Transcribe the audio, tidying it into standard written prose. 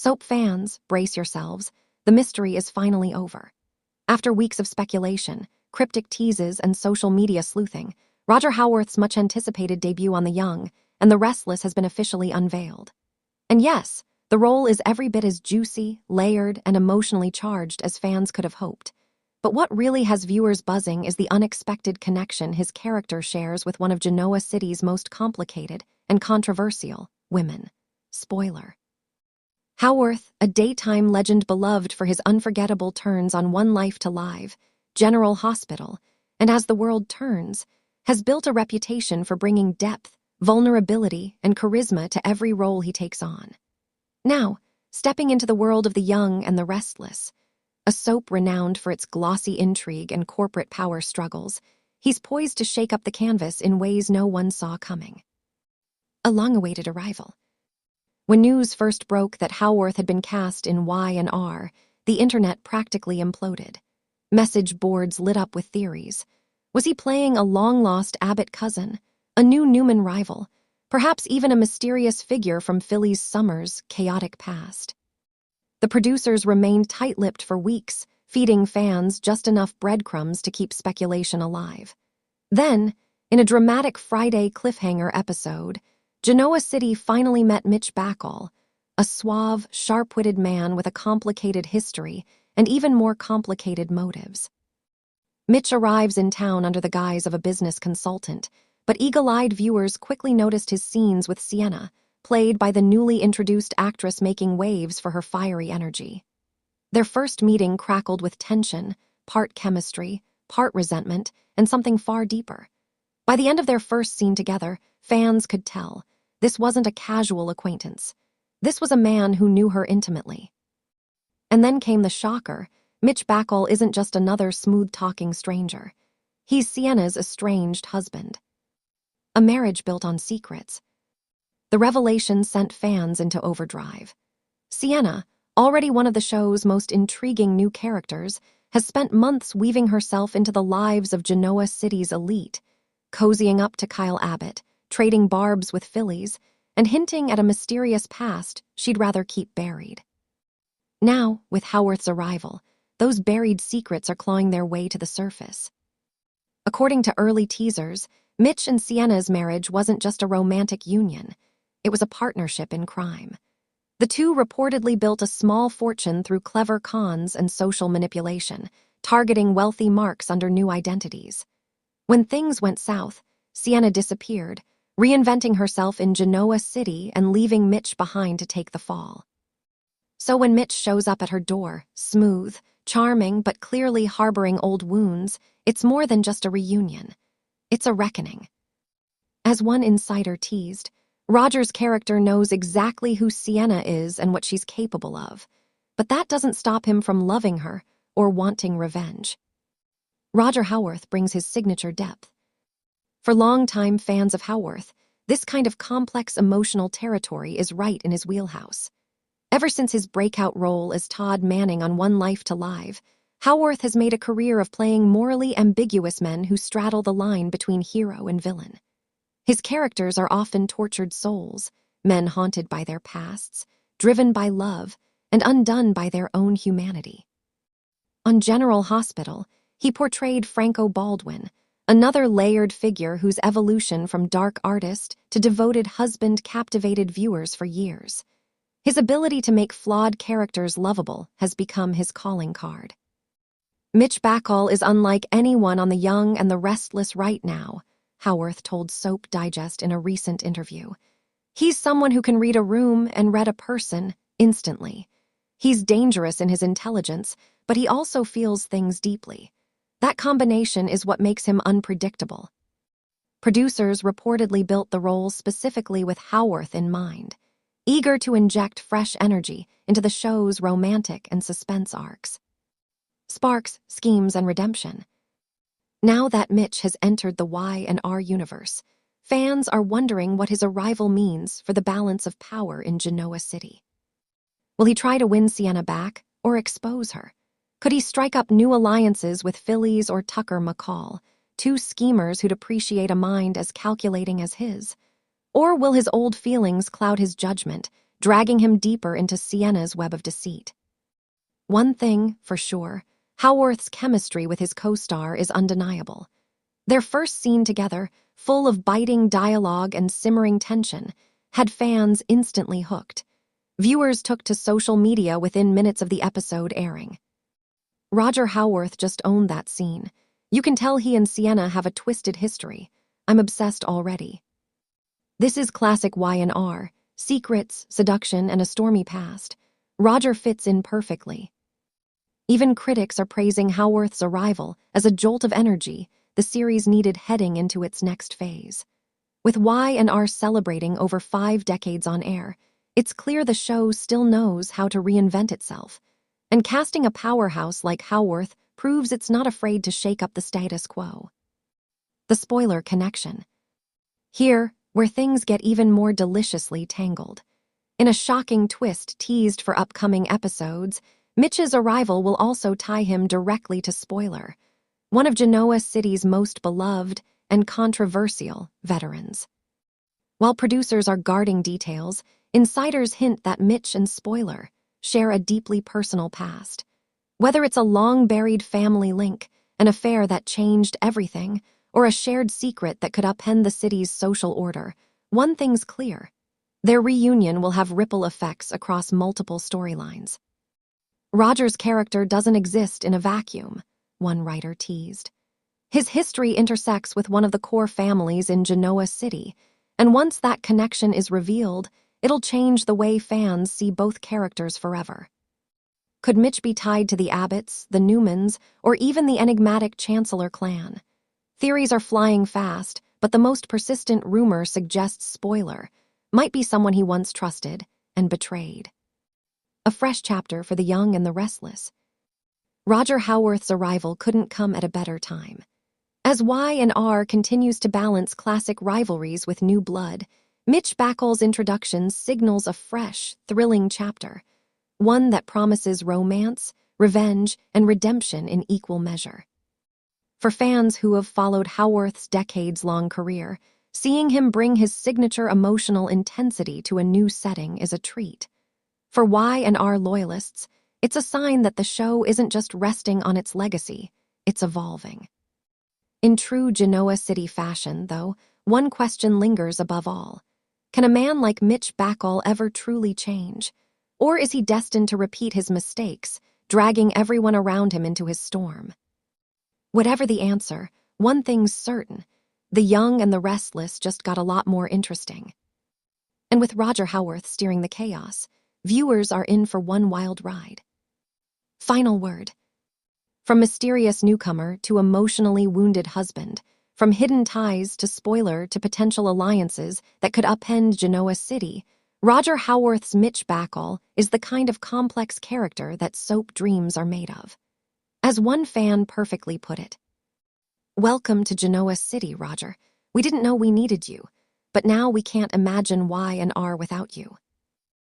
Soap fans, brace yourselves. The mystery is finally over. After weeks of speculation, cryptic teases, and social media sleuthing, Roger Howarth's much-anticipated debut on The Young and the Restless has been officially unveiled. And yes, the role is every bit as juicy, layered, and emotionally charged as fans could have hoped. But what really has viewers buzzing is the unexpected connection his character shares with one of Genoa City's most complicated and controversial women. Spoiler. Howarth, a daytime legend beloved for his unforgettable turns on One Life to Live, General Hospital, and As the World Turns, has built a reputation for bringing depth, vulnerability, and charisma to every role he takes on. Now, stepping into the world of The Young and the Restless, a soap renowned for its glossy intrigue and corporate power struggles, he's poised to shake up the canvas in ways no one saw coming. A long-awaited arrival. When news first broke that Howarth had been cast in Y&R, the internet practically imploded. Message boards lit up with theories. Was he playing a long-lost Abbott cousin, a new Newman rival, perhaps even a mysterious figure from Philly's summer's chaotic past? The producers remained tight-lipped for weeks, feeding fans just enough breadcrumbs to keep speculation alive. Then, in a dramatic Friday cliffhanger episode, Genoa City finally met Mitch Bacall, a suave, sharp-witted man with a complicated history and even more complicated motives. Mitch arrives in town under the guise of a business consultant, but eagle-eyed viewers quickly noticed his scenes with Sienna, played by the newly introduced actress making waves for her fiery energy. Their first meeting crackled with tension, part chemistry, part resentment, and something far deeper. By the end of their first scene together, fans could tell this wasn't a casual acquaintance. This was a man who knew her intimately. And then came the shocker. Mitch Bacall isn't just another smooth-talking stranger. He's Sienna's estranged husband. A marriage built on secrets. The revelation sent fans into overdrive. Sienna, already one of the show's most intriguing new characters, has spent months weaving herself into the lives of Genoa City's elite, cozying up to Kyle Abbott, trading barbs with Phillies, and hinting at a mysterious past she'd rather keep buried. Now, with Howarth's arrival, those buried secrets are clawing their way to the surface. According to early teasers, Mitch and Sienna's marriage wasn't just a romantic union. It was a partnership in crime. The two reportedly built a small fortune through clever cons and social manipulation, targeting wealthy marks under new identities. When things went south, Sienna disappeared, reinventing herself in Genoa City and leaving Mitch behind to take the fall. So when Mitch shows up at her door, smooth, charming, but clearly harboring old wounds, it's more than just a reunion. It's a reckoning. As one insider teased, Roger's character knows exactly who Sienna is and what she's capable of, but that doesn't stop him from loving her or wanting revenge. Roger Howarth brings his signature depth. For longtime fans of Howarth, this kind of complex emotional territory is right in his wheelhouse. Ever since his breakout role as Todd Manning on One Life to Live, Howarth has made a career of playing morally ambiguous men who straddle the line between hero and villain. His characters are often tortured souls, men haunted by their pasts, driven by love, and undone by their own humanity. On General Hospital, he portrayed Franco Baldwin, another layered figure whose evolution from dark artist to devoted husband captivated viewers for years. His ability to make flawed characters lovable has become his calling card. Mitch Bacall is unlike anyone on The Young and the Restless right now, Howarth told Soap Digest in a recent interview. He's someone who can read a room and read a person instantly. He's dangerous in his intelligence, but he also feels things deeply. That combination is what makes him unpredictable. Producers reportedly built the role specifically with Howarth in mind, eager to inject fresh energy into the show's romantic and suspense arcs. Sparks, schemes, and redemption. Now that Mitch has entered the Y&R universe, fans are wondering what his arrival means for the balance of power in Genoa City. Will he try to win Sienna back or expose her? Could he strike up new alliances with Phillies or Tucker McCall, two schemers who'd appreciate a mind as calculating as his? Or will his old feelings cloud his judgment, dragging him deeper into Sienna's web of deceit. One thing, for sure, Howarth's chemistry with his co-star is undeniable. Their first scene together, full of biting dialogue and simmering tension, had fans instantly hooked. Viewers took to social media within minutes of the episode airing. Roger Howarth just owned that scene. You can tell he and Sienna have a twisted history. I'm obsessed already. This is classic Y&R, secrets, seduction, and a stormy past. Roger fits in perfectly. Even critics are praising Howarth's arrival as a jolt of energy the series needed heading into its next phase. With Y&R celebrating over 5 decades on air, it's clear the show still knows how to reinvent itself. And casting a powerhouse like Howarth proves it's not afraid to shake up the status quo. The spoiler connection. Here, where things get even more deliciously tangled. In a shocking twist teased for upcoming episodes, Mitch's arrival will also tie him directly to Spoiler, one of Genoa City's most beloved and controversial veterans. While producers are guarding details, insiders hint that Mitch and Spoiler share a deeply personal past. Whether it's a long-buried family link, an affair that changed everything, or a shared secret that could upend the city's social order, one thing's clear. Their reunion will have ripple effects across multiple storylines. Roger's character doesn't exist in a vacuum, one writer teased. His history intersects with one of the core families in Genoa City, and once that connection is revealed, it'll change the way fans see both characters forever. Could Mitch be tied to the Abbotts, the Newmans, or even the enigmatic Chancellor clan? Theories are flying fast, but the most persistent rumor suggests Spoiler might be someone he once trusted and betrayed. A fresh chapter for the young and the restless. Roger Howarth's arrival couldn't come at a better time. As Y&R continues to balance classic rivalries with new blood, Mitch Bacall's introduction signals a fresh, thrilling chapter, one that promises romance, revenge, and redemption in equal measure. For fans who have followed Howarth's decades-long career, seeing him bring his signature emotional intensity to a new setting is a treat. For Y&R loyalists, it's a sign that the show isn't just resting on its legacy, it's evolving. In true Genoa City fashion, though, one question lingers above all. Can a man like Mitch Bacall ever truly change? Or is he destined to repeat his mistakes, dragging everyone around him into his storm? Whatever the answer, one thing's certain. The young and the restless just got a lot more interesting. And with Roger Howarth steering the chaos, viewers are in for one wild ride. Final word. From mysterious newcomer to emotionally wounded husband, from hidden ties to Spoiler to potential alliances that could upend Genoa City, Roger Howarth's Mitch Bacall is the kind of complex character that soap dreams are made of. As one fan perfectly put it, "Welcome to Genoa City, Roger. We didn't know we needed you, but now we can't imagine Y&R without you."